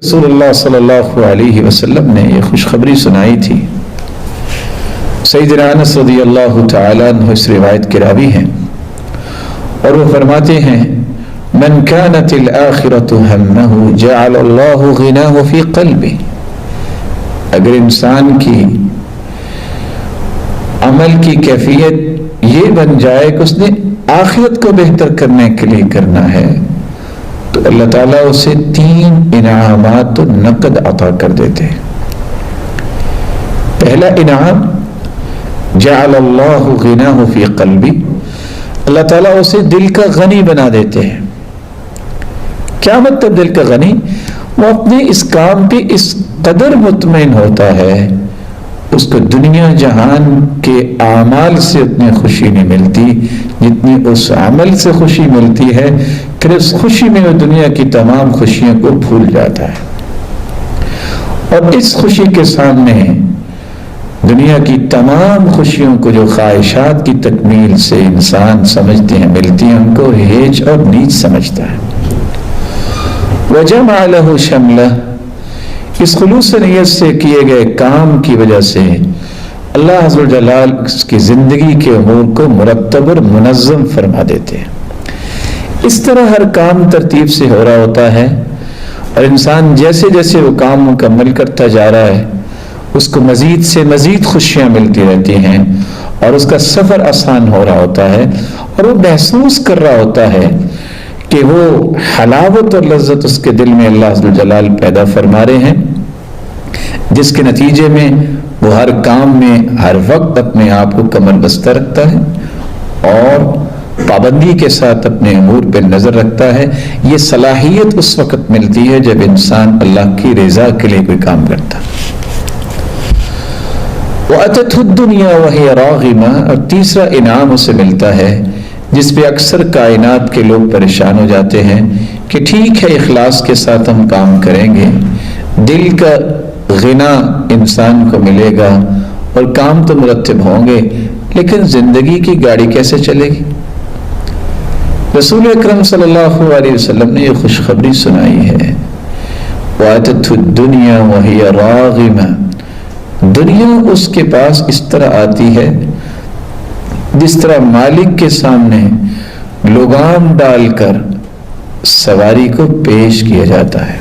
رسول اللہ صلی اللہ علیہ وسلم نے یہ خوشخبری سنائی تھی۔ سیدنا انس رضی اللہ تعالیٰ عنہ اس روایت کے راوی ہیں اور وہ فرماتے ہیں من كانت الآخرة همه جعل الله غناه في قلبه۔ اگر انسان کی عمل کی کیفیت یہ بن جائے کہ اس نے آخرت کو بہتر کرنے کے لیے کرنا ہے تو اللہ تعالیٰ اسے 3 انعامات نقد عطا کر دیتے ہیں۔ پہلا انعام جعل اللہ غناہ فی قلبی، اللہ تعالیٰ اسے دل کا غنی بنا دیتے ہیں۔ کیا مطلب دل کا غنی؟ وہ اپنے اس کام پہ اس قدر مطمئن ہوتا ہے، اس کو دنیا جہان کے اعمال سے اتنی خوشی نہیں ملتی جتنی اس عمل سے خوشی ملتی ہے، پھر اس خوشی میں وہ دنیا کی تمام خوشیوں کو بھول جاتا ہے، اور اس خوشی کے سامنے دنیا کی تمام خوشیوں کو جو خواہشات کی تکمیل سے انسان سمجھتے ہیں ملتی ہیں، ان کو ہیچ اور نیچ سمجھتا ہے۔ وَجَمَعَ لَهُ شَمْلَهُ، اس خلوص نیت سے کیے گئے کام کی وجہ سے اللہ عز و جلال اس کی زندگی کے امور کو مرتب اور منظم فرما دیتے ہیں۔ اس طرح ہر کام ترتیب سے ہو رہا ہوتا ہے اور انسان جیسے جیسے وہ کام مکمل کرتا جا رہا ہے اس کو مزید سے مزید خوشیاں ملتی رہتی ہیں اور اس کا سفر آسان ہو رہا ہوتا ہے، اور وہ محسوس کر رہا ہوتا ہے کہ وہ حلاوت اور لذت اس کے دل میں اللہ عز و جلال پیدا فرما رہے ہیں، جس کے نتیجے میں وہ ہر کام میں ہر وقت اپنے آپ کو کمر بستہ رکھتا ہے اور پابندی کے ساتھ اپنے امور پہ نظر رکھتا ہے۔ یہ صلاحیت اس وقت ملتی ہے جب انسان اللہ کی رضا کے لیے کوئی کام کرتا۔ وَأَتَتْهُ الدُّنْيَا وَهِيَ رَاغِمَةٌ، اور تیسرا انعام اسے ملتا ہے جس پہ اکثر کائنات کے لوگ پریشان ہو جاتے ہیں کہ ٹھیک ہے اخلاص کے ساتھ ہم کام کریں گے، دل کا غنا انسان کو ملے گا اور کام تو مرتب ہوں گے، لیکن زندگی کی گاڑی کیسے چلے گی؟ رسول اکرم صلی اللہ علیہ وسلم نے یہ خوشخبری سنائی ہے، وَأَتَتْهُ الدُّنْيَا وَهِيَ رَاغِمَةٌ، دنیا اس کے پاس اس طرح آتی ہے جس طرح مالک کے سامنے لگام ڈال کر سواری کو پیش کیا جاتا ہے۔